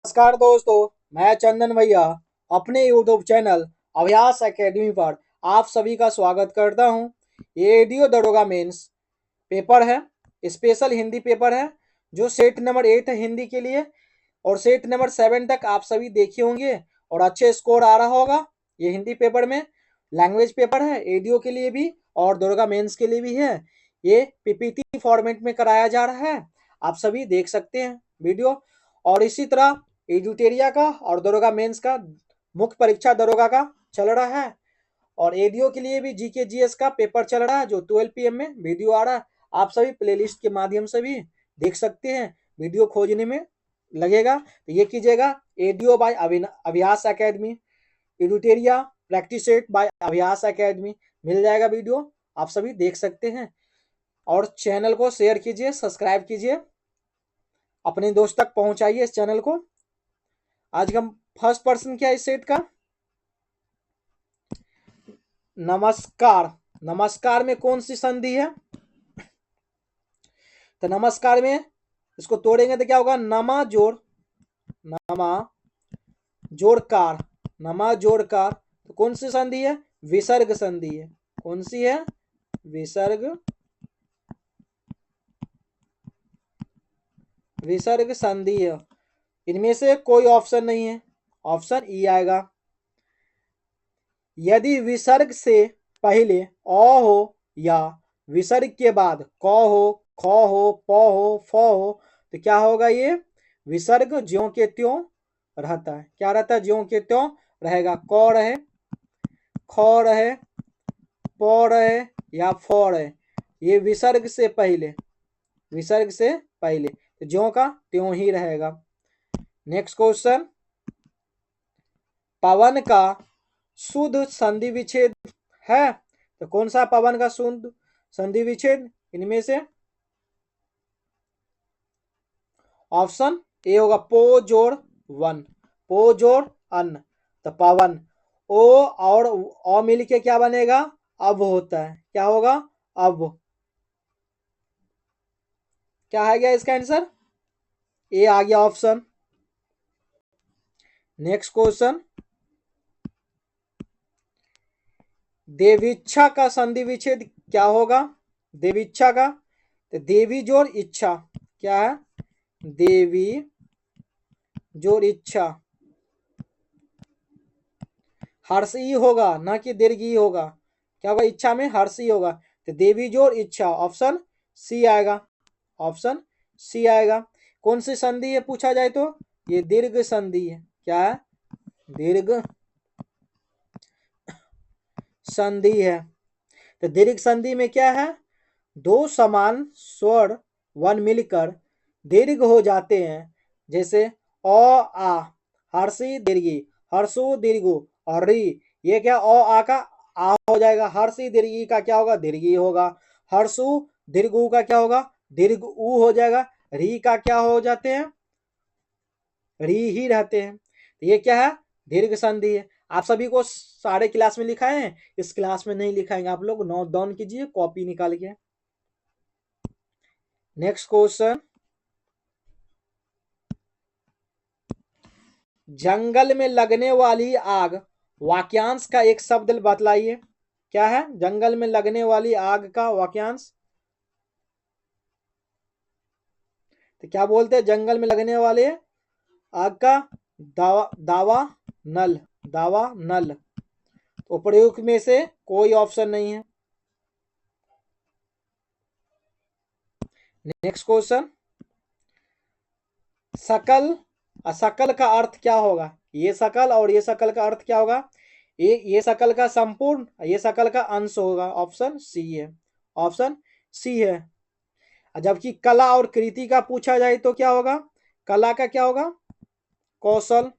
नमस्कार दोस्तों, मैं चंदन भैया अपने यूट्यूब चैनल अभ्यास एकेडमी पर आप सभी का स्वागत करता हूं। ये एडीओ दरोगा मेंस पेपर है, स्पेशल हिंदी पेपर है जो सेट नंबर 8 है हिंदी के लिए और सेट नंबर 7 तक आप सभी देखे होंगे और अच्छे स्कोर आ रहा होगा। ये हिंदी पेपर में लैंग्वेज पेपर है, एडीओ के लिए भी और दरोगा मेंस के लिए भी है। ये पीपीटी फॉर्मेट में कराया जा रहा है, आप सभी देख सकते हैं वीडियो। और इसी तरह एडुटेरिया का और दरोगा मेंस का मुख्य परीक्षा दरोगा का चल रहा है और एडीओ के लिए भी जीके जीएस का पेपर चल रहा है जो 12 PM में वीडियो आ रहा है। आप सभी प्लेलिस्ट के माध्यम से भी देख सकते हैं, वीडियो खोजने में लगेगा तो ये कीजिएगा एडीओ बाय अभ्यास एकेडमी, एडुटेरिया प्रैक्टिस सेट बाय अभ्यास एकेडमी, मिल जाएगा वीडियो, आप सभी देख सकते हैं। और चैनल को शेयर कीजिए, सब्सक्राइब कीजिए, अपने दोस्त तक पहुंचाइए इस चैनल को। आज हम फर्स्ट पर्सन क्या है इस सेट का, नमस्कार। नमस्कार में कौन सी संधि है? तो नमस्कार में इसको तोड़ेंगे तो क्या होगा, नमा जोड़ नमा जोड़कार, नमा जोड़कार। तो कौन सी संधि है? विसर्ग संधि है। कौन सी है? विसर्ग विसर्ग संधि है। इनमें से कोई ऑप्शन नहीं है, ऑप्शन ई आएगा। यदि विसर्ग से पहले अ हो या विसर्ग के बाद क हो, ख हो, प हो, फ हो तो क्या होगा? ये विसर्ग ज्यों के त्यों रहता है। क्या रहता है? ज्यों के त्यों रहेगा। क रहे, ख रहे, प रहे या फ रहे, ये विसर्ग से पहले, विसर्ग से पहले तो ज्यों का त्यों ही रहेगा। नेक्स्ट क्वेश्चन, पवन का शुद्ध संधि विच्छेद है तो कौन सा पवन का शुद्ध संधि विच्छेद? इनमें से ऑप्शन ए होगा पो जोड़ वन, पो जोड़ अन्न। तो पवन ओ और अ मिलके क्या बनेगा? अब होता है। क्या होगा? अब। क्या आ गया इसका आंसर? ए आ गया ऑप्शन। नेक्स्ट क्वेश्चन, देवीच्छा का संधि विच्छेद क्या होगा? देवीच्छा का तो देवी जोड़ इच्छा, क्या है? देवी जोड़ इच्छा, हर्षी होगा ना कि दीर्घी होगा। क्या होगा? इच्छा में हर्षी होगा तो देवी जोड़ इच्छा, ऑप्शन सी आएगा। ऑप्शन सी आएगा। कौन सी संधि है पूछा जाए तो ये दीर्घ संधि है। क्या है? दीर्घ संधि है। तो दीर्घ संधि में क्या है? दो समान स्वर वन मिलकर दीर्घ हो जाते हैं, जैसे अ आ, हर्षी दीर्घी, हर्षु दीर्घु और री। ये क्या अ आ का आ हो जाएगा, हर्षी दीर्घी का क्या होगा? दीर्घी होगा। हर्षु दीर्घु का क्या होगा? दीर्घ ऊ हो जाएगा। री का क्या हो जाते हैं? री ही रहते हैं। तो ये क्या है? दीर्घ संधि है। आप सभी को सारे क्लास में लिखा है, इस क्लास में नहीं लिखाएंगे, आप लोग नोट डाउन कीजिए कॉपी निकाल के। नेक्स्ट क्वेश्चन, जंगल में लगने वाली आग वाक्यांश का एक शब्द बतलाइए। क्या है जंगल में लगने वाली आग का वाक्यांश? तो क्या बोलते हैं जंगल में लगने वाले आग का? दावा, दावा नल, दावा नल। तो प्रयुक्त में से कोई ऑप्शन नहीं है। नेक्स्ट क्वेश्चन, सकल, असकल का अर्थ क्या होगा? ये सकल और ये सकल का अर्थ क्या होगा? ये सकल का संपूर्ण, ये सकल का अंश होगा। ऑप्शन सी है। ऑप्शन सी है। जबकि कला और कृति का पूछा जाए तो क्या होगा? कला का क्या होगा? कौशल।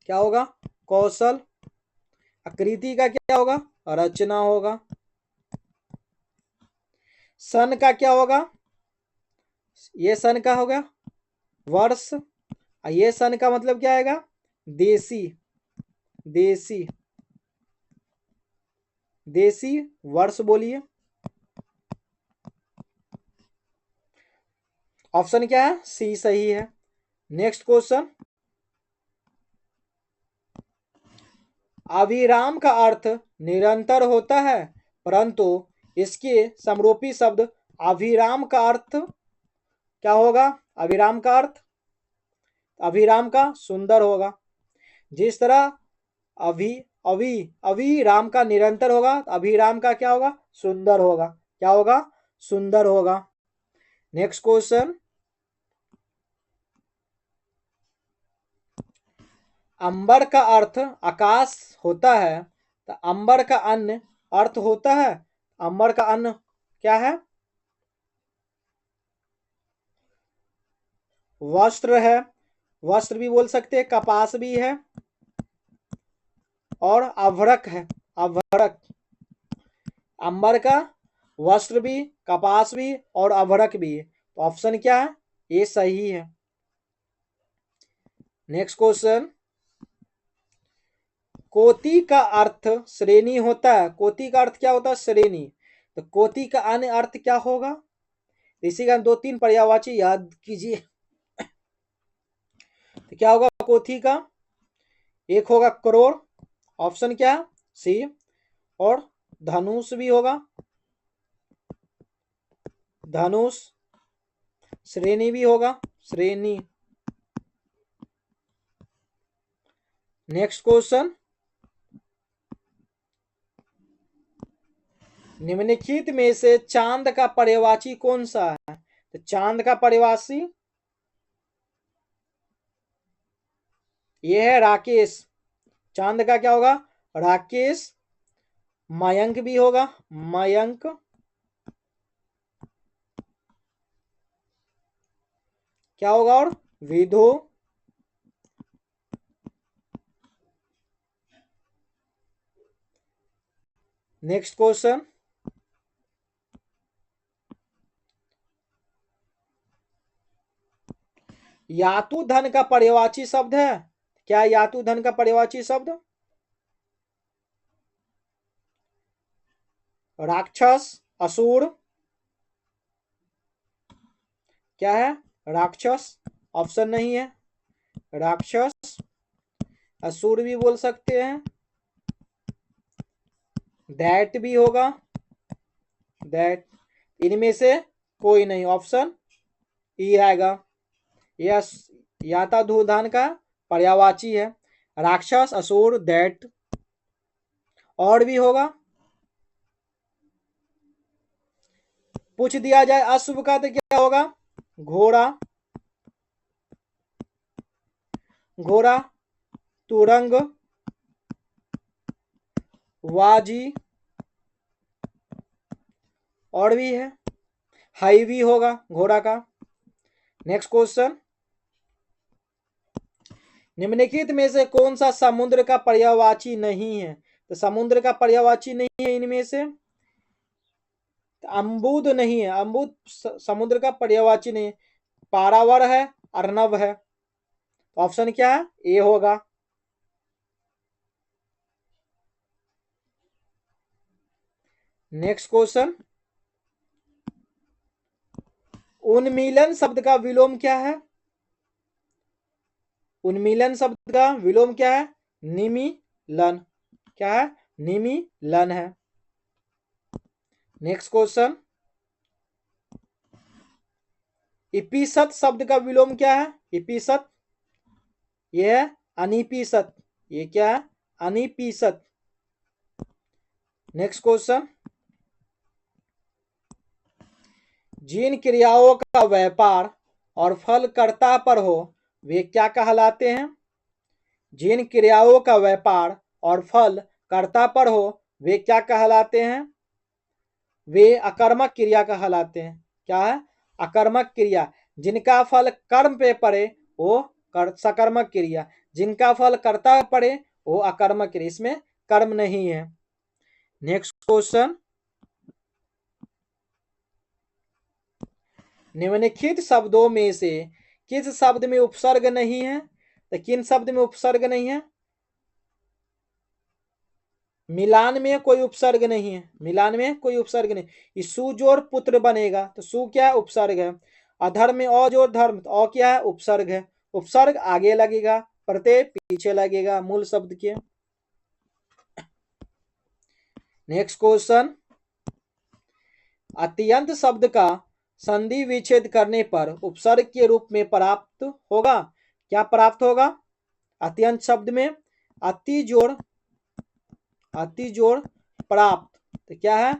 क्या होगा? कौशल। कृति का क्या होगा? रचना होगा। सन का क्या होगा? ये सन का होगा वर्ष। ये सन का मतलब क्या आएगा? देसी, देसी, देसी वर्ष बोलिए। ऑप्शन क्या है? सी सही है। नेक्स्ट क्वेश्चन, अविराम का अर्थ निरंतर होता है, परंतु इसके समरूपी शब्द अभिराम का अर्थ क्या होगा? अभिराम का अर्थ, अभिराम का सुंदर होगा। जिस तरह अभी अभी अभिराम का निरंतर होगा, अभिराम का क्या होगा? सुंदर होगा। क्या होगा? सुंदर होगा। नेक्स्ट क्वेश्चन, अंबर का अर्थ आकाश होता है, तो अंबर का अन्य अर्थ होता है, अंबर का अन्य क्या है? वस्त्र है, वस्त्र भी बोल सकते हैं, कपास भी है और अभ्रक है, अभ्रक। अंबर का वस्त्र भी, कपास भी और अभ्रक भी है, तो ऑप्शन क्या है? ये सही है। नेक्स्ट क्वेश्चन, कोटि का अर्थ श्रेणी होता है, कोटि का अर्थ क्या होता है? श्रेणी। तो कोटि का अन्य अर्थ क्या होगा? इसी का 2-3 पर्यायवाची याद कीजिए। तो क्या होगा कोटि का? एक होगा करोड़, ऑप्शन क्या है? सी। और धनुष भी होगा, धनुष। श्रेणी भी होगा, श्रेणी। नेक्स्ट क्वेश्चन, निम्नलिखित में से चांद का पर्यायवाची कौन सा है? तो चांद का पर्यायवाची ये है राकेश। चांद का क्या होगा? राकेश। मयंक भी होगा, मयंक। क्या होगा? और विधु। नेक्स्ट क्वेश्चन, यातु धन का पर्यायवाची शब्द है, क्या यातु धन का पर्यायवाची शब्द? राक्षस, असुर। क्या है? राक्षस, ऑप्शन नहीं है। राक्षस, असुर भी बोल सकते हैं, दैट भी होगा, दैट। इनमें से कोई नहीं, ऑप्शन ई आएगा। यस, याता धूधान का पर्यायवाची है, राक्षस, असुर, दैट। और भी होगा, पूछ दिया जाए अशुभ का तो क्या होगा? घोड़ा, घोड़ा, तुरंग, वाजी। और भी है, हाई भी होगा घोड़ा का। नेक्स्ट क्वेश्चन, निम्नलिखित में से कौन सा समुद्र का पर्यायवाची नहीं है? तो समुद्र का पर्यायवाची नहीं है इनमें से, अम्बुद नहीं है, अम्बुद समुद्र का पर्यायवाची नहीं है। पारावर है, अर्नव है, तो ऑप्शन क्या है? ए होगा। नेक्स्ट क्वेश्चन, उन्मीलन शब्द का विलोम क्या है? उन्मीलन शब्द का विलोम क्या है? निमीलन। क्या है? निमीलन है। नेक्स्ट क्वेश्चन, इपिसत शब्द का विलोम क्या है? इपिसत, यह है अनिपिसत। ये क्या है? अनिपिसत। नेक्स्ट क्वेश्चन, जिन क्रियाओं का व्यापार और फल कर्ता पर हो वे क्या कहलाते हैं? जिन क्रियाओं का व्यापार और फल कर्ता पर हो वे क्या कहलाते हैं? वे अकर्मक क्रिया कहलाते हैं। क्या है? अकर्मक क्रिया। जिनका फल कर्म पे पड़े वो सकर्मक क्रिया, जिनका फल कर्ता पड़े वो अकर्मक क्रिया, इसमें कर्म नहीं है। नेक्स्ट क्वेश्चन, निम्नलिखित शब्दों में से किस शब्द में उपसर्ग नहीं है? तो किन शब्द में उपसर्ग नहीं है? मिलान में कोई उपसर्ग नहीं है, मिलान में कोई उपसर्ग नहीं। सुजोर पुत्र बनेगा तो सु क्या है? उपसर्ग है। अधर्म में अजोर धर्म, तो अ क्या है? उपसर्ग है। उपसर्ग आगे लगेगा, प्रत्यय पीछे लगेगा मूल शब्द के। नेक्स्ट क्वेश्चन, अत्यंत शब्द का संधि विच्छेद करने पर उपसर्ग के रूप में प्राप्त होगा। क्या प्राप्त होगा? अत्यंत शब्द में अति जोड़ प्राप्त, तो क्या है?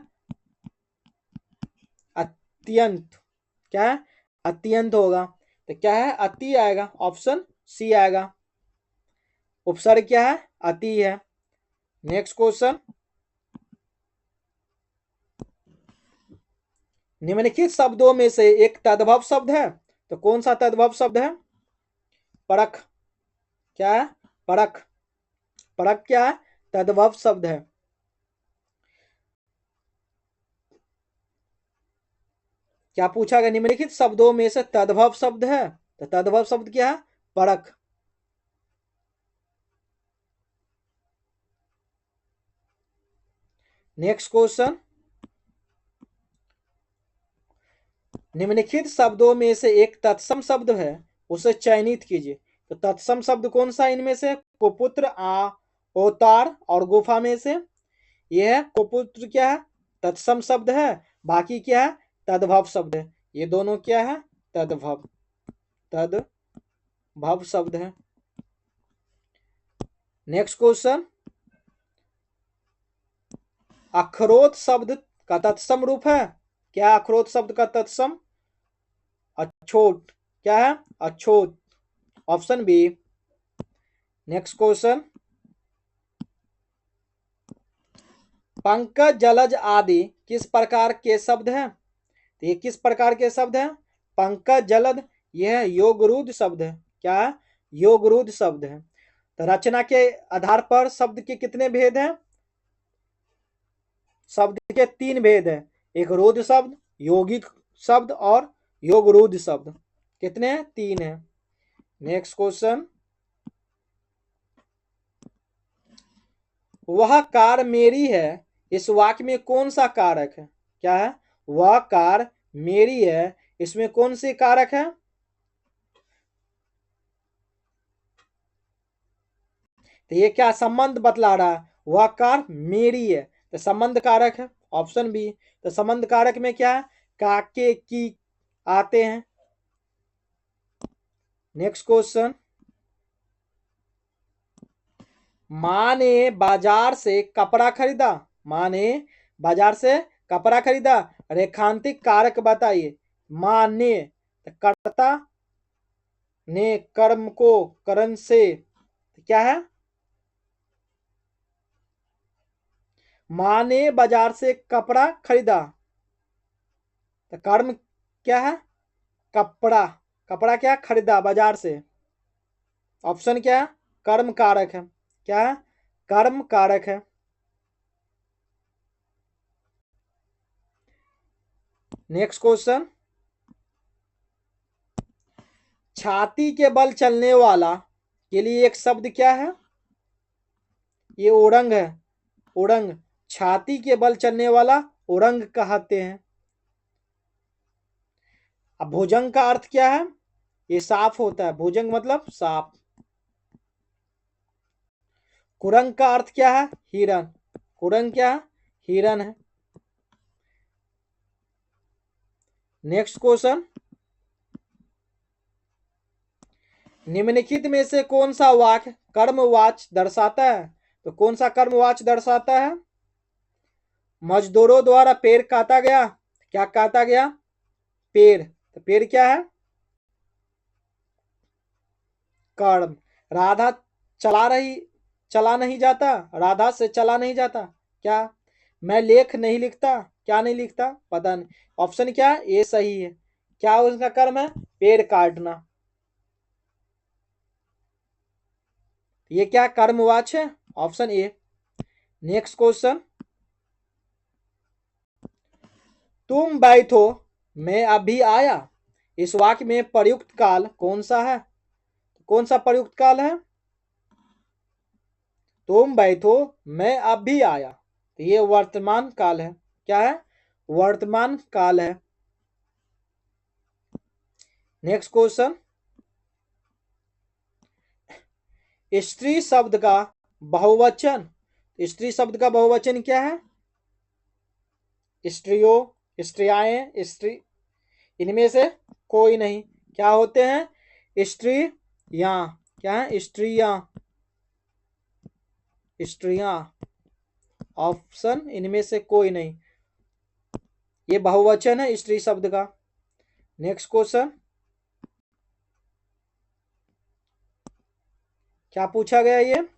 अत्यंत, क्या है? अत्यंत होगा, तो क्या है? अति आएगा, ऑप्शन सी आएगा। उपसर्ग क्या है? अति है। नेक्स्ट क्वेश्चन, निम्नलिखित शब्दों में से एक तद्भव शब्द है, तो कौन सा तद्भव शब्द है? परख। क्या है? परख। परख क्या है? तद्भव शब्द है। क्या पूछा गया? निम्नलिखित शब्दों में से तद्भव शब्द है, तो तद्भव शब्द क्या है? परख। नेक्स्ट क्वेश्चन, निम्नलिखित शब्दों में से एक तत्सम शब्द है, उसे चयनित कीजिए। तो तत्सम शब्द कौन सा इनमें से? कुपुत्र, अवतार और गुफा में से। यह है कुपुत्र, क्या है? तत्सम शब्द है। बाकी क्या है? तद्भव शब्द है। ये दोनों क्या है? तद्भव शब्द है। नेक्स्ट क्वेश्चन, अखरोट शब्द का तत्सम रूप है। क्या अखरोट शब्द का तत्सम? अछोट। क्या है? अछोट, ऑप्शन बी। नेक्स्ट क्वेश्चन, पंकज, जलज आदि किस प्रकार के शब्द हैं? तो ये किस प्रकार के शब्द हैं? पंकज, जलद, यह योगरूढ़ शब्द है। क्या है? योगरूढ़ शब्द है। तो रचना के आधार पर शब्द के कितने भेद हैं? शब्द के 3 भेद हैं। एक रूढ़ शब्द, यौगिक शब्द और योगरूढ़ शब्द। कितने हैं? 3 हैं। नेक्स्ट क्वेश्चन, वह कार मेरी है, इस वाक्य में कौन सा कारक है? क्या है? वह कार मेरी है, इसमें कौन सी कारक है? तो ये क्या संबंध बतला रहा है? वह कार मेरी है, तो संबंध कारक है, ऑप्शन बी। तो संबंध कारक में क्या है? काके, की आते हैं। नेक्स्ट क्वेश्चन, माँ ने बाजार से कपड़ा खरीदा। माँ ने बाजार से कपड़ा खरीदा। रेखांतिक कारक बताइए। माँ ने, तो कर्ता ने कर्म को करण से, क्या है? माँ ने बाजार से कपड़ा खरीदा, तो कर्म क्या है? कपड़ा। कपड़ा क्या? खरीदा बाजार से। ऑप्शन क्या है? कर्म कारक है। क्या है? कर्म कारक है। नेक्स्ट क्वेश्चन, छाती के बल चलने वाला के लिए एक शब्द क्या है? ये ओरंग है। ओरंग, छाती के बल चलने वाला ओरंग कहते हैं। अब भुजंग का अर्थ क्या है? ये साफ होता है, भुजंग मतलब साफ। कुरंग का अर्थ क्या है? हिरन। कुरंग क्या है? हिरन है। नेक्स्ट क्वेश्चन, निम्नलिखित में से कौन सा वाक्य कर्मवाच दर्शाता है? तो कौन सा कर्मवाच दर्शाता है? मजदूरों द्वारा पेड़ काटा गया। क्या काटा गया? पेड़। तो पेड़ क्या है? कर्म। राधा चला नहीं जाता। राधा से चला नहीं जाता। क्या? मैं लेख नहीं लिखता। क्या नहीं लिखता? पता नहीं। ऑप्शन क्या है? ये सही है। क्या उसका कर्म है? पेड़ काटना। ये क्या कर्मवाच है? Option A. नेक्स्ट क्वेश्चन, तुम बैठो, मैं अभी आया, इस वाक्य में प्रयुक्त काल कौन सा है? कौन सा प्रयुक्त काल है? तुम बैठो, मैं अभी आया, तो ये वर्तमान काल है। क्या है? वर्तमान काल है। नेक्स्ट क्वेश्चन, स्त्री शब्द का बहुवचन, स्त्री शब्द का बहुवचन क्या है? स्त्रियों, स्त्रियाएं, स्त्री, इनमें से कोई नहीं। क्या होते हैं? स्त्रियां। क्या है? स्त्रियां, स्त्रियां। ऑप्शन इनमें से कोई नहीं, ये बहुवचन है स्त्री शब्द का। नेक्स्ट क्वेश्चन, क्या पूछा गया? ये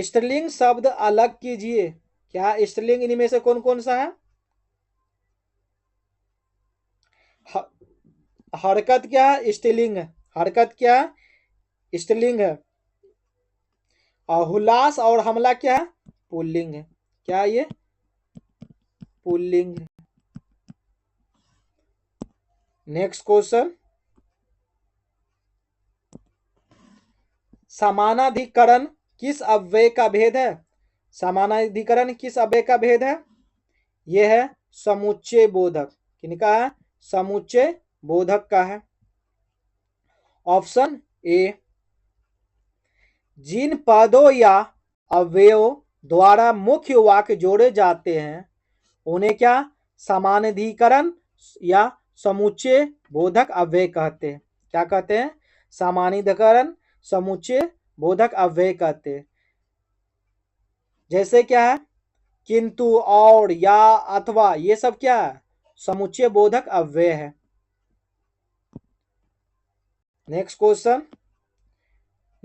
स्त्रीलिंग शब्द अलग कीजिए। क्या स्त्रीलिंग इनमें से कौन कौन सा है? ह- हरकत क्या है? स्त्रीलिंग है। हरकत क्या है? स्त्रीलिंग है। और हुलास और हमला क्या है? पुल्लिंग है। क्या ये? पुल्लिंग है। नेक्स्ट क्वेश्चन, समानाधिकरण किस अव्यय का भेद है? समानाधिकरण किस अव्यय का भेद है? यह है समुच्चय बोधक। किनका है? समुच्चय बोधक का है। ऑप्शन ए, जिन पदों या अव्ययों द्वारा मुख्य वाक्य जोड़े जाते हैं उन्हें क्या? समानाधिकरण या समुच्चय बोधक अव्यय कहते हैं। क्या कहते हैं? समानाधिकरण, समुच्चय बोधक अव्यय कहते हैं। जैसे क्या है? किंतु, और, या, अथवा, ये सब क्या है? समुच्चय बोधक अव्यय है। नेक्स्ट क्वेश्चन,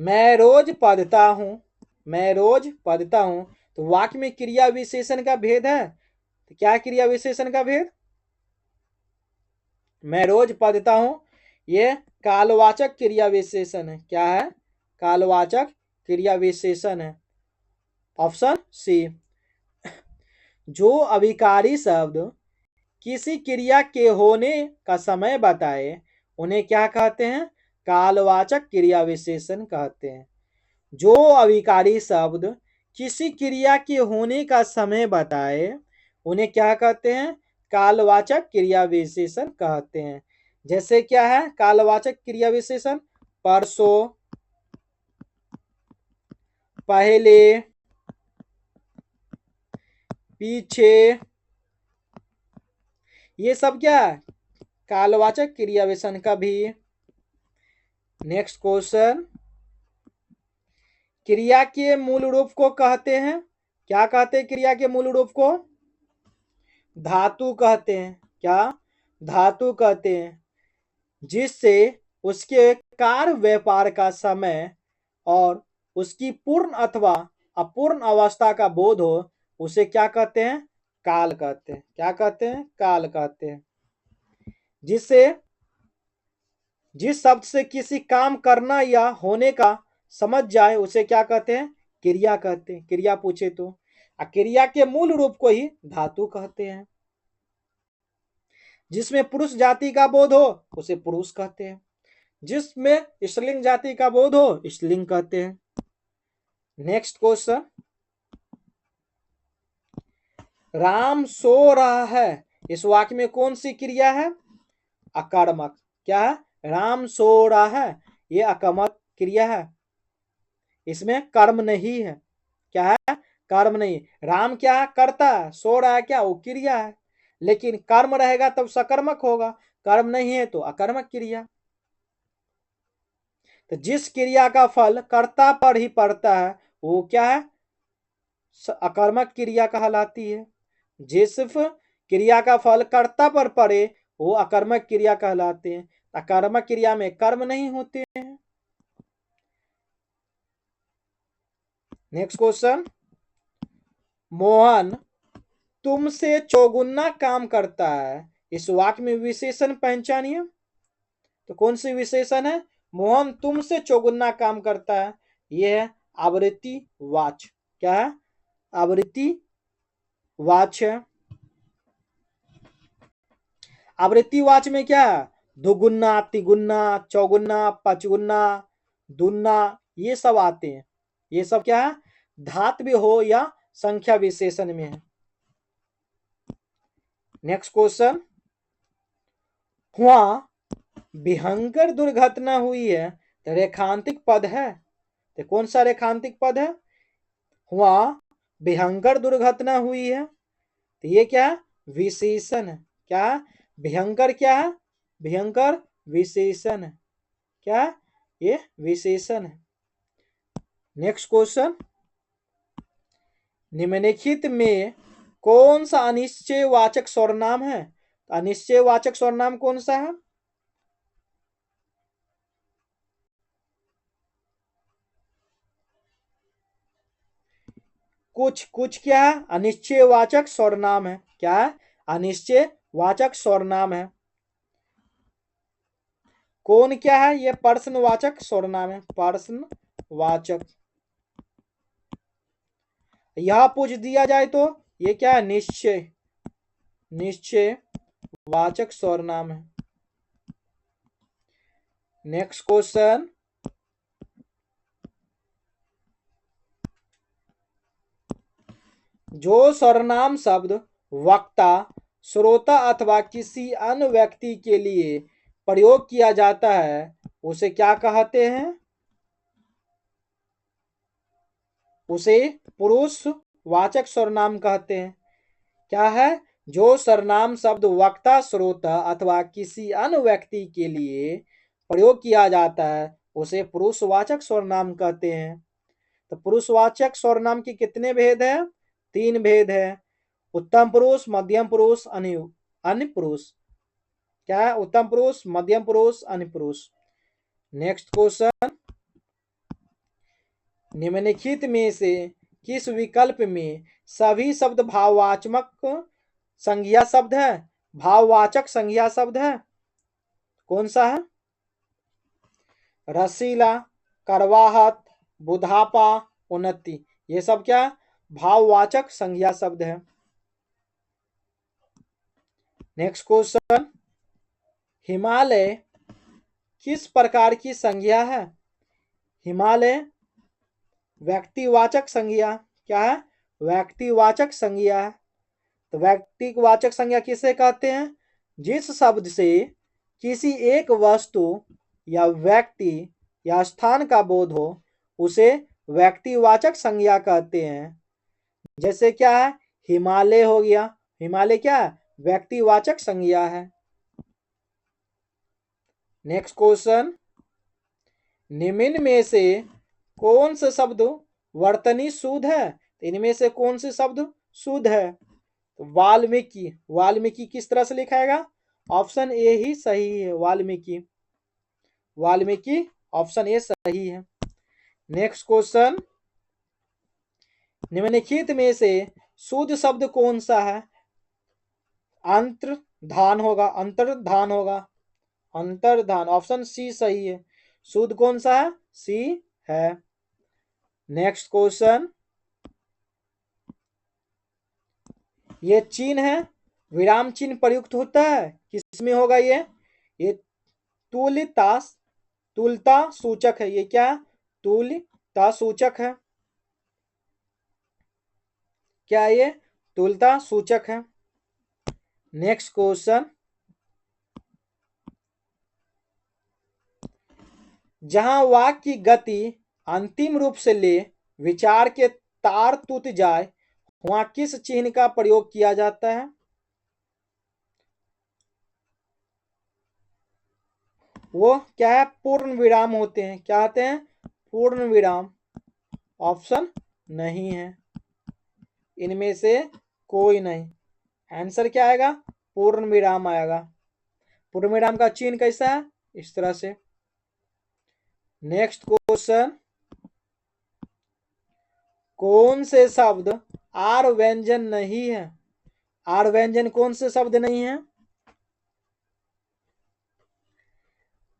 मैं रोज पढ़ता हूं, मैं रोज पढ़ता हूं, तो वाक्य में क्रिया विशेषण का भेद है। तो क्या क्रिया विशेषण का भेद? मैं रोज पढ़ता हूं, ये कालवाचक क्रिया विशेषण है। क्या है? कालवाचक क्रिया विशेषण है। ऑप्शन सी, जो अभिकारी शब्द किसी क्रिया के होने का समय बताए उन्हें क्या कहते हैं? कालवाचक क्रिया विशेषण कहते हैं। जो अभिकारी शब्द किसी क्रिया के होने का समय बताए उन्हें क्या कहते हैं? कालवाचक क्रिया विशेषण कहते हैं। जैसे क्या है कालवाचक क्रिया विशेषण? परसों, पहले, पीछे, ये सब क्या है? कालवाचक क्रिया विशेषण का भी। नेक्स्ट क्वेश्चन, क्रिया के मूल रूप को कहते हैं, क्या कहते हैं क्रिया के मूल रूप को? धातु कहते हैं। क्या? धातु कहते हैं। जिससे उसके कार्य व्यापार का समय और उसकी पूर्ण अथवा अपूर्ण अवस्था का बोध हो उसे क्या कहते हैं? काल कहते हैं। क्या कहते हैं? काल कहते हैं। जिससे, जिस शब्द से किसी काम करना या होने का समझ जाए उसे क्या कहते हैं? क्रिया कहते हैं। क्रिया पूछे तो क्रिया के मूल रूप को ही धातु कहते हैं। जिसमें पुरुष जाति का बोध हो उसे पुरुष कहते हैं। जिसमें स्त्रीलिंग जाति का बोध हो स्त्रीलिंग कहते हैं। नेक्स्ट क्वेश्चन, राम सो रहा है, इस वाक्य में कौन सी क्रिया है? अकर्मक। क्या है? राम सो रहा है, ये अकर्मक क्रिया है, इसमें कर्म नहीं है। क्या है? कर्म नहीं। राम क्या है? करता है, सो रहा है क्या? वो क्रिया है, लेकिन कर्म रहेगा तब सकर्मक होगा, कर्म नहीं है तो अकर्मक क्रिया। तो जिस क्रिया का फल कर्ता पर ही पड़ता है वो क्या है? अकर्मक क्रिया कहलाती है। जिस क्रिया का फल कर्ता पर पड़े वो अकर्मक क्रिया कहलाते हैं। अकर्मक क्रिया में कर्म नहीं होते हैं। नेक्स्ट क्वेश्चन, मोहन तुमसे चौगुना काम करता है, इस वाक्य में विशेषण पहचानिए। तो कौन सी विशेषण है? मोहन तुमसे चौगुना काम करता है, यह है आवृत्ति वाच। क्या है? आवृत्ति वाच है। आवृत्ति वाच में क्या है? दुगुना, तिगुना, चौगुना, पचगुना, दुन्ना, ये सब आते हैं। ये सब क्या है? धात्व्य हो या संख्या विशेषण में है। नेक्स्ट क्वेश्चन, वहां भयंकर दुर्घटना हुई है, तो रेखांतिक पद है। तो कौन सा रेखांतिक पद है? वहां भयंकर दुर्घटना हुई है, तो ये क्या है? विशेषण है। क्या है? भयंकर क्या है? भयंकर विशेषण है। क्या है? ये विशेषण है। नेक्स्ट क्वेश्चन, निम्नलिखित में कौन सा अनिश्चयवाचक सर्वनाम है? अनिश्चयवाचक सर्वनाम कौन सा है? कुछ क्या है? अनिश्चयवाचक सर्वनाम है। क्या है? अनिश्चयवाचक सर्वनाम है। कौन क्या है? ये प्रश्नवाचक सर्वनाम है। प्रश्नवाचक। यह पूछ दिया जाए तो ये क्या है? निश्चय वाचक सर्वनाम है। नेक्स्ट क्वेश्चन, जो सर्वनाम शब्द वक्ता, श्रोता अथवा किसी अन्य व्यक्ति के लिए प्रयोग किया जाता है उसे क्या कहते हैं? उसे पुरुषवाचक सर्वनाम कहते हैं। क्या है? जो सर्वनाम शब्द वक्ता, श्रोता अथवा किसी अन्य व्यक्ति के लिए प्रयोग किया जाता है उसे पुरुषवाचक सर्वनाम कहते हैं। तो पुरुषवाचक सर्वनाम के कितने भेद हैं? 3 भेद है। उत्तम पुरुष, मध्यम पुरुष, अन्य पुरुष। क्या है? उत्तम पुरुष, मध्यम पुरुष, अन्य पुरुष। नेक्स्ट क्वेश्चन, निम्नलिखित में से किस विकल्प में सभी शब्द भाववाचक संज्ञा शब्द है? भाववाचक संज्ञा शब्द है। कौन सा है? रसीला, करवाहट, बुढ़ापा, उन्नति, ये सब क्या? भाववाचक संज्ञा शब्द है। नेक्स्ट क्वेश्चन, हिमालय किस प्रकार की संज्ञा है? हिमालय व्यक्तिवाचक संज्ञा। क्या है? व्यक्तिवाचक संज्ञा है। तो व्यक्तिवाचक संज्ञा किसे कहते हैं? जिस शब्द से किसी एक वस्तु या व्यक्ति या स्थान का बोध हो उसे व्यक्तिवाचक संज्ञा कहते हैं। जैसे क्या है? हिमालय हो गया। हिमालय क्या है? व्यक्तिवाचक संज्ञा है। नेक्स्ट क्वेश्चन, निम्न में से कौन से शब्द वर्तनी शुद्ध है? इनमें से कौन से शब्द शुद्ध है? तो वाल्मीकि। वाल्मीकि किस तरह से लिखाएगा? ऑप्शन ए ही सही है। वाल्मीकि, वाल्मीकि ऑप्शन ए सही है। नेक्स्ट क्वेश्चन, निम्नलिखित में से शुद्ध शब्द कौन सा है? अंतर्धान होगा। अंतर्धान होगा। अंतर्धान ऑप्शन सी सही है। शुद्ध कौन सा है? सी है। नेक्स्ट क्वेश्चन, ये चिन्ह है, विराम चिन्ह प्रयुक्त होता है किसमें होगा? ये तुल्यता, तुल्यता सूचक है। ये क्या? तुल्यता सूचक है। क्या ये? तुल्यता सूचक है। नेक्स्ट क्वेश्चन, जहां वाक्य की गति अंतिम रूप से ले विचार के तार टूट जाए वहां किस चिन्ह का प्रयोग किया जाता है? वो क्या है? पूर्ण विराम होते हैं। क्या होते हैं? पूर्ण विराम। ऑप्शन नहीं है, इनमें से कोई नहीं। आंसर क्या आएगा? पूर्ण विराम आएगा। पूर्ण विराम का चिन्ह कैसा है? इस तरह से। नेक्स्ट क्वेश्चन, कौन से शब्द आर व्यंजन नहीं है? आर व्यंजन कौन से शब्द नहीं है?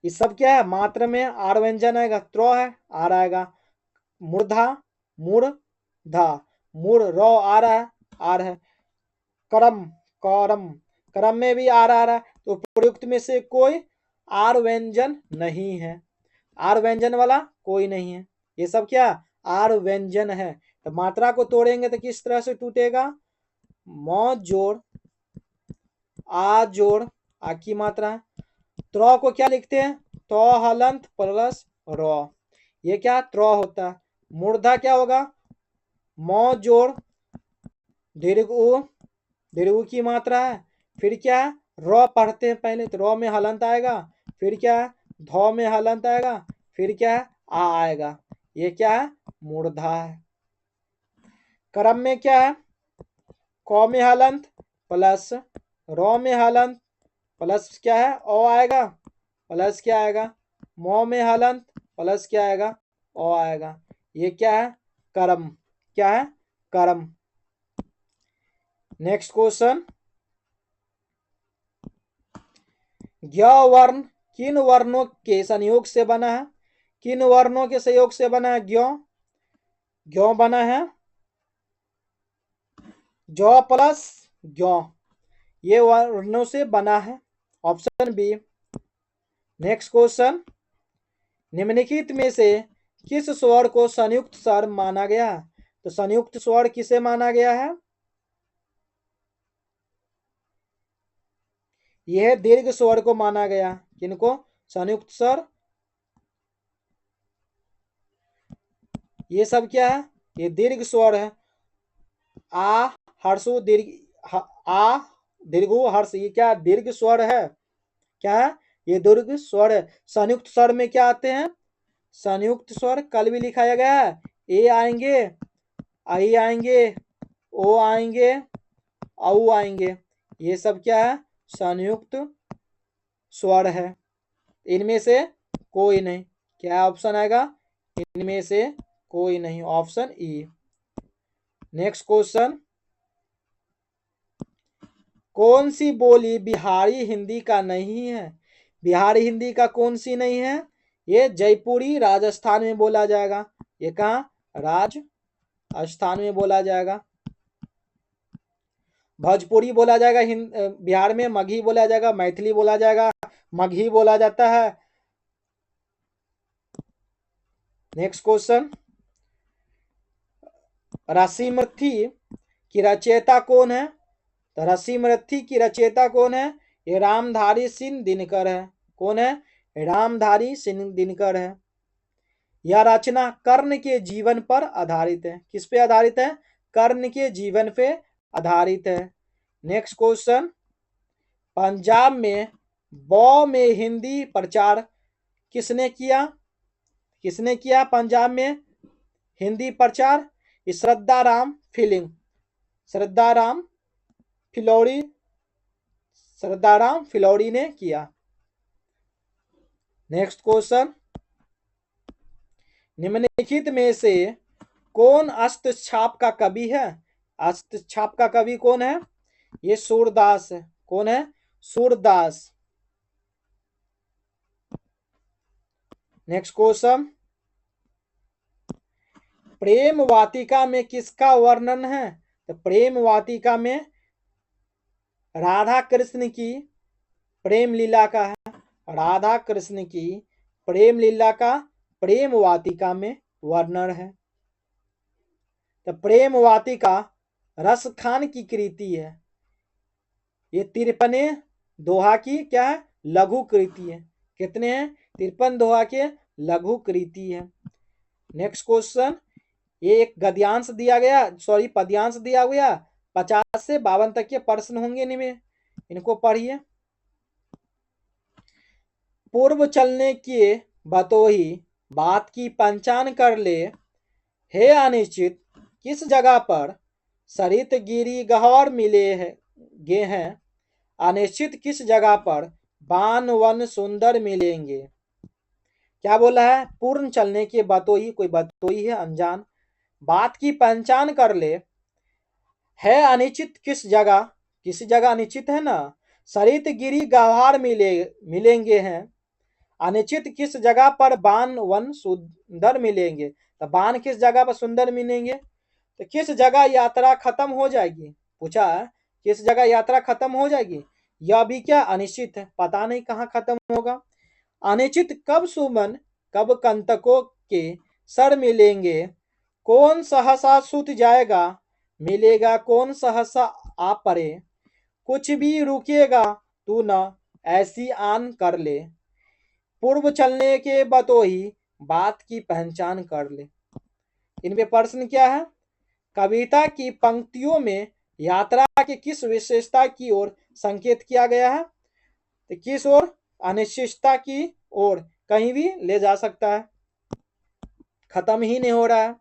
ये सब क्या है? मात्र में आर व्यंजन आएगा। त्र है, आर आएगा। मूर्धा, मूर्धा, मूर, रो आ रहा है, आर है। करम, करम, करम में भी आर आ रहा है। तो प्रयुक्त में से कोई आर व्यंजन नहीं है। आर व्यंजन वाला कोई नहीं है। ये सब क्या? आर व्यंजन है। तो मात्रा को तोड़ेंगे तो किस तरह से टूटेगा? म जोड़ आ जोड़ आ की मात्रा है। त्र को क्या लिखते हैं? तो हलंत प्लस र। ये क्या त्र होता है। मूर्धा क्या होगा, मौ जोड़ दीर्घ उ, दीर्घ उ की मात्रा है। फिर क्या है, र पढ़ते हैं पहले तो र में हलंत आएगा, फिर क्या है ध में हलंत आएगा, फिर क्या है आ आएगा। ये क्या है, मूर्धा है। क्रम में क्या है, क में हलंत प्लस र में हलंत प्लस क्या है ओ आएगा, प्लस क्या आएगा मौ में हलंत प्लस क्या आएगा ओ आएगा। ये क्या है, कर्म। क्या है, कर्म। नेक्स्ट क्वेश्चन, ज्ञ वर्ण किन वर्णों के संयोग से बना है, किन वर्णों के संयोग से बना है ज्ञ, ज्ञ बना है जौ प्लस ज्ञ, ये वर्णों से बना है, ऑप्शन बी। नेक्स्ट क्वेश्चन, निम्नलिखित में से किस स्वर को संयुक्त स्वर माना गया है, तो संयुक्त स्वर किसे माना गया है, यह दीर्घ स्वर को माना गया। किनको, संयुक्त स्वर। ये सब क्या है, ये दीर्घ स्वर है। आ हर्षु दीर्घ, आ दीर्घु हर्ष, ये क्या दीर्घ स्वर है, क्या है ये दीर्घ स्वर है। संयुक्त स्वर में क्या आते हैं, संयुक्त स्वर कल भी लिखाया गया है, ए आएंगे, आई आएंगे, ओ आएंगे, औ आएंगे। ये सब क्या है, संयुक्त स्वर है। इनमें से कोई नहीं, क्या ऑप्शन आएगा, इनमें से कोई नहीं, ऑप्शन ई। नेक्स्ट क्वेश्चन, कौन सी बोली बिहारी हिंदी का नहीं है, बिहारी हिंदी का कौन सी नहीं है, ये जयपुरी राजस्थान में बोला जाएगा। ये कहाँ, राजस्थान में बोला जाएगा। भोजपुरी बोला जाएगा बिहार में, मगही बोला जाएगा, मैथिली बोला जाएगा, मगही बोला जाता है। नेक्स्ट क्वेश्चन, रसीमर्थी की रचयिता कौन है, तो रसीमर्थी की रचयिता कौन है, ये रामधारी सिंह दिनकर है। कौन है, रामधारी सिंह दिनकर है। यह रचना कर्ण के जीवन पर आधारित है। किस पे आधारित है, कर्ण के जीवन पे आधारित है। नेक्स्ट क्वेश्चन, पंजाब में बौ में हिंदी प्रचार किसने किया, किसने किया पंजाब में हिंदी प्रचार, श्रद्धाराम फिलिंग, श्रद्धाराम फिलौरी, श्रद्धाराम फिलौरी ने किया। नेक्स्ट क्वेश्चन, निम्नलिखित में से कौन हस्तछाप का कवि है, हस्तछाप का कवि कौन है, ये सूरदास है। कौन है, सूरदास। नेक्स्ट क्वेश्चन, प्रेम वाटिका में किसका वर्णन है, तो प्रेम वाटिका में राधा कृष्ण की प्रेम लीला का है, राधा कृष्ण की प्रेम लीला का प्रेम वाटिका में वर्णन है। तो प्रेम वाटिका रस खान की कृति है, ये 53 दोहा की क्या है, लघु कृति है। कितने हैं, 53 दोहा के लघु कृति है। नेक्स्ट क्वेश्चन, ये एक गद्यांश दिया गया, सॉरी पद्यांश दिया गया, 50 से 52 तक के प्रश्न होंगे इनमें, इनको पढ़िए। पूर्व चलने के बतोही बात की पहचान कर ले, हे अनिश्चित किस जगह पर सरित गिरी गहवर मिले है गे हैं, अनिश्चित किस जगह पर बान वन सुंदर मिलेंगे। क्या बोला है, पूर्ण चलने के बतोही, कोई बतोही है अनजान, बात की पहचान कर ले, है अनिश्चित किस जगह, किसी जगह अनिश्चित है ना, सरित गिरी गहवार मिलेंगे हैं, अनिश्चित किस जगह पर बान वन सुंदर मिलेंगे, तो बान किस जगह पर सुंदर मिलेंगे, तो किस जगह यात्रा खत्म हो जाएगी, पूछा है किस जगह यात्रा खत्म हो जाएगी, यह भी क्या अनिश्चित है, पता नहीं कहाँ खत्म होगा। अनिश्चित कब सुमन कब कंटकों के सर मिलेंगे, कौन सहसा सुत जाएगा, मिलेगा कौन सहसा आ परे, कुछ भी रुकेगा तू न ऐसी आन कर ले, पूर्व चलने के बतोही बात की पहचान कर ले। इनमें प्रश्न क्या है? कविता की पंक्तियों में यात्रा के किस विशेषता की ओर संकेत किया गया है? तो किस ओर? अनिश्चितता की ओर। कहीं भी ले जा सकता है, खत्म ही नहीं हो रहा है।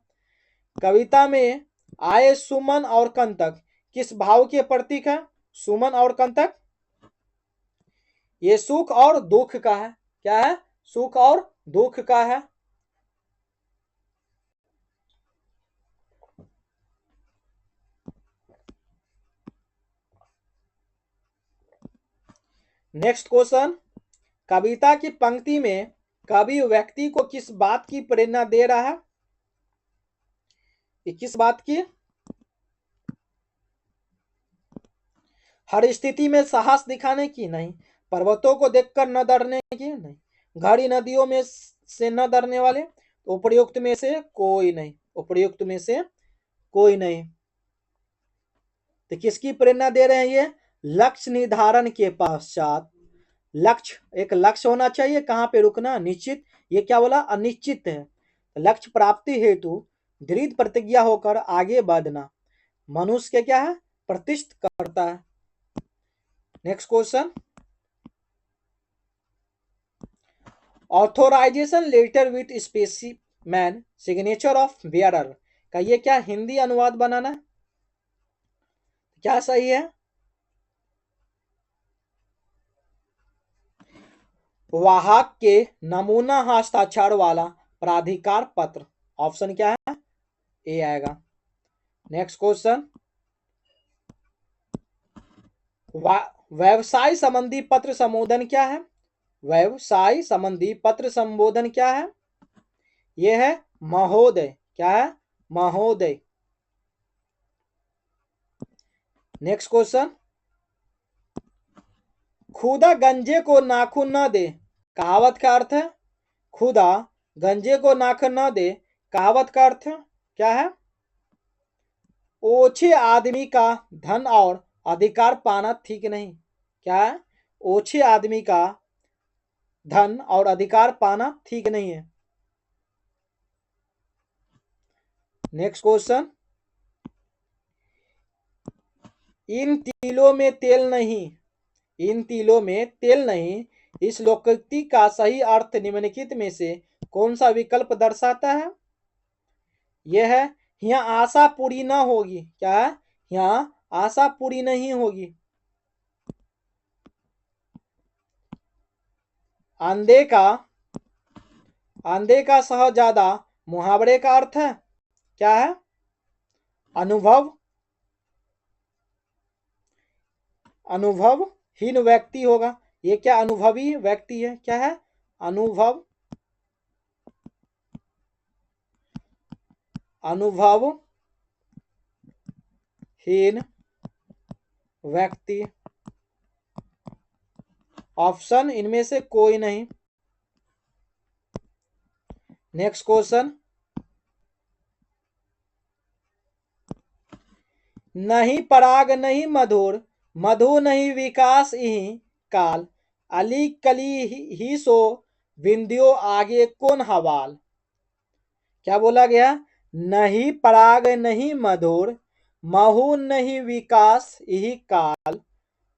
कविता में आए सुमन और कंतक किस भाव के प्रतीक है? सुमन और कंतक ये सुख और दुख का है। क्या है? सुख और दुख का है। नेक्स्ट क्वेश्चन, कविता की पंक्ति में कवि व्यक्ति को किस बात की प्रेरणा दे रहा है? ये किस बात की? हर स्थिति में साहस दिखाने की? नहीं। पर्वतों को देखकर न डरने की? नहीं। गहरी नदियों में से न डरने वाले? उपर्युक्त में से कोई नहीं। उपर्युक्त में से कोई नहीं। तो किसकी प्रेरणा दे रहे हैं ये? लक्ष्य निर्धारण के पश्चात, लक्ष्य एक लक्ष्य होना चाहिए, कहाँ पे रुकना? निश्चित। ये क्या बोला? अनिश्चित है। लक्ष्य प्राप्ति हेतु दृढ़ प्रतिज्ञा होकर आगे बढ़ना मनुष्य के क्या है? प्रतिष्ठित करता है। Next question, authorisation letter with specimen signature of bearer का ये क्या हिंदी अनुवाद बनाना है? क्या सही है? वाहक के नमूना हस्ताक्षर वाला प्राधिकार पत्र। ऑप्शन क्या है? ए आएगा। नेक्स्ट क्वेश्चन, व्यवसाय संबंधी पत्र संबोधन क्या है? व्यवसाय संबंधी पत्र संबोधन क्या है? यह है महोदय। क्या है? महोदय। नेक्स्ट क्वेश्चन, खुदा गंजे को नाखून न दे कहावत का अर्थ है? खुदा गंजे को नाखून न दे कहावत का अर्थ क्या है? ओछे आदमी का धन और अधिकार पाना ठीक नहीं। क्या है? ओछे आदमी का धन और अधिकार पाना ठीक नहीं है। नेक्स्ट क्वेश्चन, इन तिलों में तेल नहीं, इन तिलों में तेल नहीं, इस लोकोक्ति का सही अर्थ निम्नलिखित में से कौन सा विकल्प दर्शाता है? यह है यहाँ आशा पूरी ना होगी। क्या है? यहाँ आशा पूरी नहीं होगी। अंधे का सहजादा मुहावरे का अर्थ है क्या है? अनुभव, अनुभवहीन व्यक्ति होगा। ये क्या अनुभवी व्यक्ति है? क्या है? अनुभवहीन व्यक्ति। ऑप्शन इनमें से कोई नहीं। नेक्स्ट क्वेश्चन, नहीं पराग नहीं मधुर, मधु नहीं विकास इहि काल, अली कली ही सो बिंदियो आगे कौन हवाल। क्या बोला गया? नहीं पराग नहीं मधुर, महु नहीं विकास इहि काल,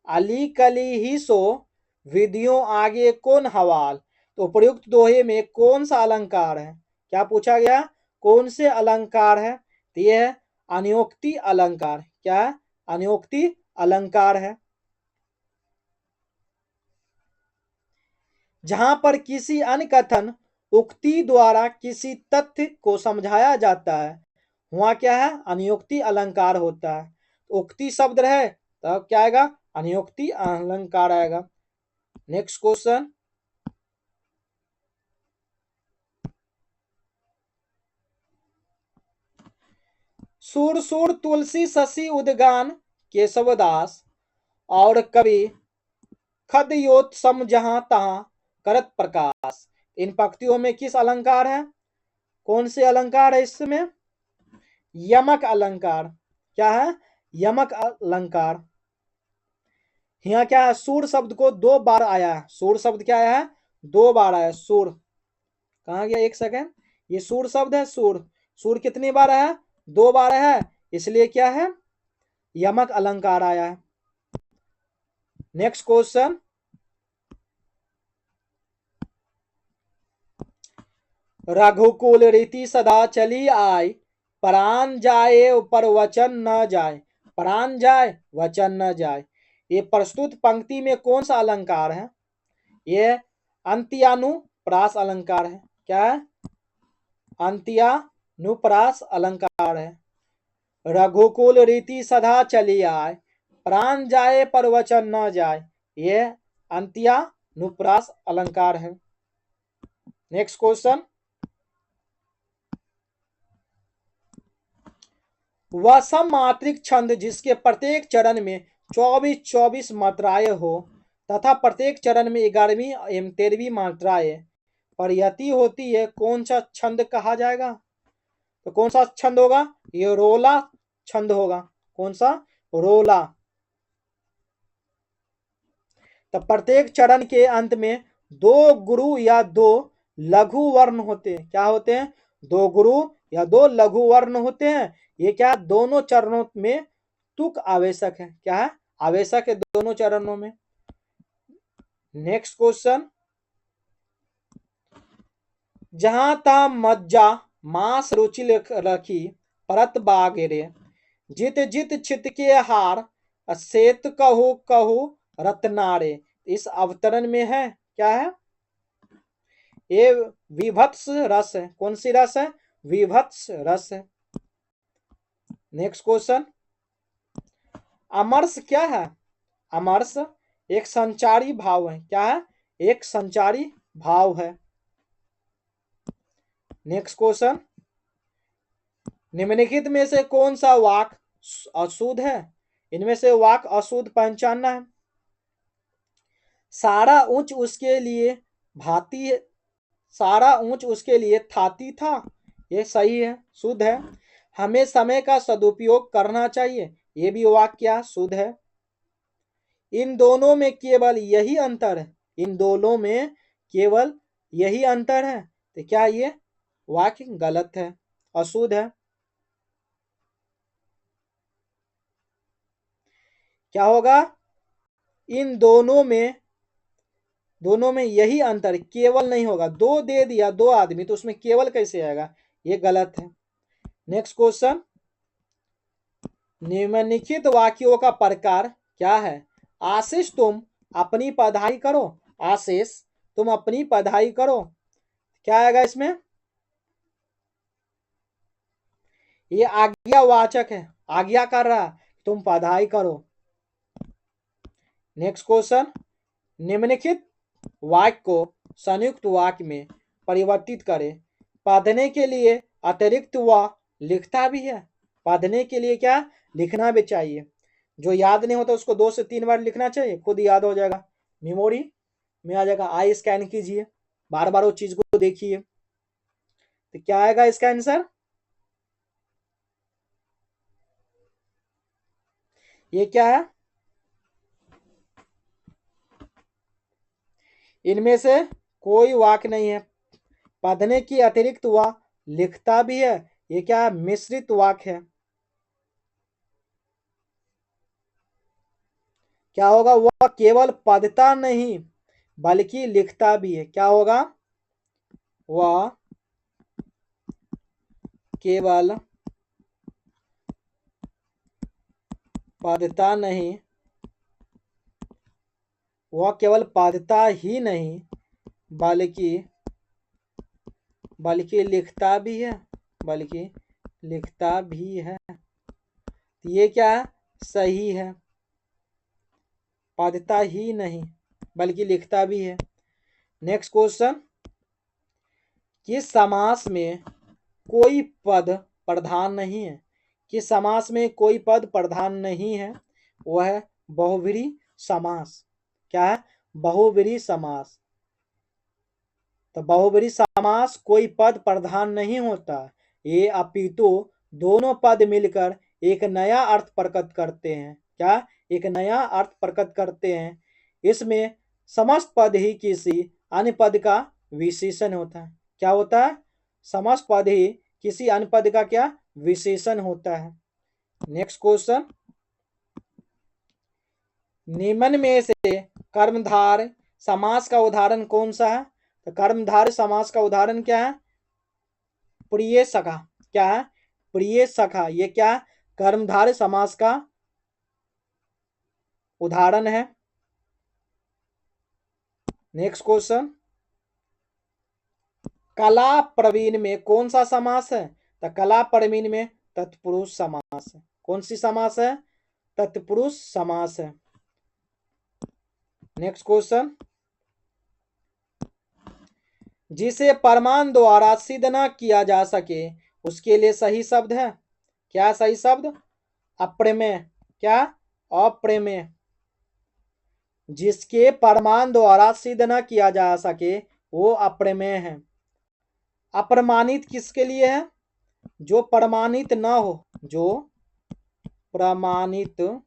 अली कली ही सो विधियों आगे कौन हवाल। तो प्रयुक्त दोहे में कौन सा अलंकार है? क्या पूछा गया? कौन से अलंकार है? तो यह है अनियोक्ति अलंकार। क्या है? अनियोक्ति अलंकार है। जहां पर किसी अन्य कथन उक्ति द्वारा किसी तथ्य को समझाया जाता है वहां क्या है? अनियोक्ति अलंकार होता है। उक्ति शब्द रहे तो क्या आएगा? अनियोक्ति अलंकार आएगा। नेक्स्ट क्वेश्चन, सुर सुर तुलसी शशि उद्गान केशवदास और कवि खदयोत्सम जहां तहां करत प्रकाश। इन पंक्तियों में किस अलंकार है? कौन से अलंकार है इसमें? यमक अलंकार। क्या है? यमक अलंकार। यहाँ क्या है? सूर शब्द को दो बार आया है। सूर शब्द क्या आया है? दो बार आया। सूर कहाँ गया, एक सेकेंड, ये सूर शब्द है, सूर, सूर कितनी बार है, 2 बार है, इसलिए क्या है, यमक अलंकार आया है। नेक्स्ट क्वेश्चन, रघुकुल रीति सदा चली आय, प्राण जाए पर वचन न जाए, प्राण जाए वचन न जाए। ये प्रस्तुत पंक्ति में कौन सा अलंकार है, ये अंत्यानुप्रास अलंकार है। क्या है, अंत्यानुप्रास अलंकार है। रघुकुल रीति सदा चली आए, प्राण जाए पर वचन न जाए, ये अंत्यानुप्रास अलंकार है। नेक्स्ट क्वेश्चन, वह सममात्रिक छंद जिसके प्रत्येक चरण में 24 मात्राएं हो तथा प्रत्येक चरण में 11वीं एवं 13वीं मात्राएं परियति होती है, कौन सा छंद कहा जाएगा, तो कौन सा छंद होगा, ये रोला छंद होगा। कौन सा, रोला। तो प्रत्येक चरण के अंत में 2 गुरु या 2 लघु वर्ण होते हैं। क्या होते हैं, 2 गुरु या 2 लघु वर्ण होते हैं। ये क्या, दोनों चरणों में तुक आवश्यक है। क्या है, आवश्यक है दोनों चरणों में। नेक्स्ट क्वेश्चन, जहां ता मज्जा मांस रुचि रखी परत बागेरे, जित जित छित के हार सेत कहु कहु रत्नारे। इस अवतरण में है, क्या है, ये विभत्स रस है। कौन सी रस है, विभत्स रस है। नेक्स्ट क्वेश्चन, अमरस क्या है, अमरस एक संचारी भाव है। क्या है, एक संचारी भाव है। नेक्स्ट क्वेश्चन, निम्नलिखित में से कौन सा वाक अशुद्ध है, इनमें से वाक अशुद्ध पहचानना है। सारा ऊंच उसके लिए भाती, सारा ऊंच उसके लिए थाती था, ये सही है, शुद्ध है। हमें समय का सदुपयोग करना चाहिए, ये भी वाक्य शुद्ध है। इन दोनों में केवल यही अंतर है, इन दोनों में केवल यही अंतर है, तो क्या ये वाक्य गलत है, अशुद्ध है। क्या होगा, इन दोनों में यही अंतर, केवल नहीं होगा। 2 दे दिया 2 आदमी, तो उसमें केवल कैसे आएगा, ये गलत है। नेक्स्ट क्वेश्चन, निम्नलिखित वाक्यों का प्रकार क्या है। आशीष तुम अपनी पढ़ाई करो, आशीष तुम अपनी पढ़ाई करो, क्या आएगा इसमें, ये आज्ञावाचक है, आज्ञा कर रहा है, तुम पढ़ाई करो। नेक्स्ट क्वेश्चन, निम्नलिखित वाक्य को संयुक्त वाक्य में परिवर्तित करें। पढ़ने के लिए अतिरिक्त वह लिखता भी है, पढ़ने के लिए क्या, लिखना भी चाहिए। जो याद नहीं होता उसको 2 से 3 बार लिखना चाहिए, खुद याद हो जाएगा, मेमोरी में आ जाएगा। आई स्कैन कीजिए, बार बार वो चीज को देखिए, तो क्या आएगा इसका आंसर, ये क्या है, इनमें से कोई वाक्य नहीं है। पढ़ने की अतिरिक्त वह लिखता भी है, ये क्या है, मिश्रित वाक्य है। क्या होगा, वह केवल पढ़ता नहीं बल्कि लिखता भी है। क्या होगा, वह केवल पढ़ता नहीं, वह केवल पढ़ता ही नहीं बल्कि लिखता भी है, बल्कि लिखता भी है। तो ये क्या है, सही है, पढ़ता ही नहीं बल्कि लिखता भी है। नेक्स्ट क्वेश्चन, किस समास में कोई पद प्रधान नहीं है, किस समास में कोई पद प्रधान नहीं है, वह है बहुव्रीहि समास। क्या है, बहुव्रीहि समास। तो बहुव्रीहि समास कोई पद प्रधान नहीं होता, ये अपितु दोनों पद मिलकर एक नया अर्थ प्रकट करते हैं। क्या, एक नया अर्थ प्रकट करते हैं। इसमें समस्त पद ही किसी अन्य पद का विशेषण होता है। क्या होता है? समस्त पद ही किसी अन्य पद का क्या विशेषण होता है। नेक्स्ट क्वेश्चन, निम्न में से कर्मधारय समास का उदाहरण कौन सा है? तो कर्मधारय समास का उदाहरण क्या है? प्रिय सखा। क्या है? प्रिय सखा। ये क्या? कर्मधारय समास का उदाहरण है। नेक्स्ट क्वेश्चन, कला प्रवीण में कौन सा समास है? तो कला प्रवीण में तत्पुरुष समास है। कौन सी समास है? तत्पुरुष समास है। नेक्स्ट क्वेश्चन, जिसे प्रमाण द्वारा सिद्ध न किया जा सके उसके लिए सही शब्द है। क्या सही शब्द? अप्रमेय। क्या? अप्रमेय। जिसके प्रमाण द्वारा सिद्ध न किया जा सके वो अप्रमेय है। अप्रमाणित किसके लिए है? जो प्रमाणित न हो। जो प्रमाणित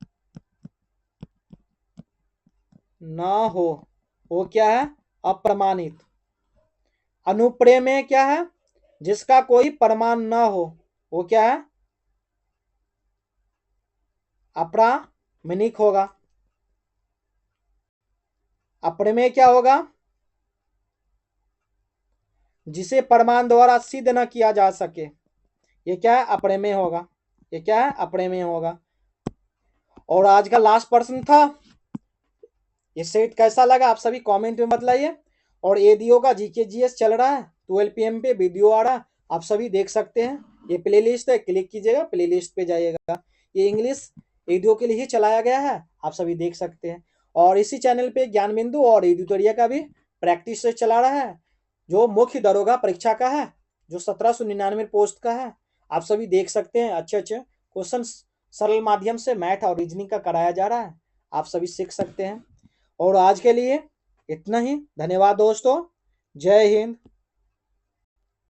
न हो वो क्या है? अप्रमाणित। अनुप्रेमेय क्या है? जिसका कोई प्रमाण न हो वो क्या है? अप्रामाणिक होगा। अप्रमेय क्या होगा? जिसे प्रमाण द्वारा सिद्ध न किया जा सके, ये क्या है? अप्रमेय होगा। ये क्या है? अप्रमेय होगा। और आज का लास्ट प्रश्न था, ये सेट कैसा लगा आप सभी कमेंट में बताइए। और एडीओ का जीके जीएस चल रहा है 12 PM पे वीडियो आ रहा है, आप सभी देख सकते हैं। ये प्लेलिस्ट है, क्लिक कीजिएगा, प्लेलिस्ट पे जाइएगा। ये इंग्लिश एडीओ के लिए ही चलाया गया है, आप सभी देख सकते हैं। और इसी चैनल पे ज्ञान बिंदु और एडिटोरिया का भी प्रैक्टिस से चला रहा है, जो मुख्य दरोगा परीक्षा का है, जो 1799 पोस्ट का है। आप सभी देख सकते हैं, अच्छे अच्छे क्वेश्चन सरल माध्यम से मैथ और रीजनिंग का कराया जा रहा है, आप सभी सीख सकते हैं। और आज के लिए इतना ही। धन्यवाद दोस्तों। जय हिंद।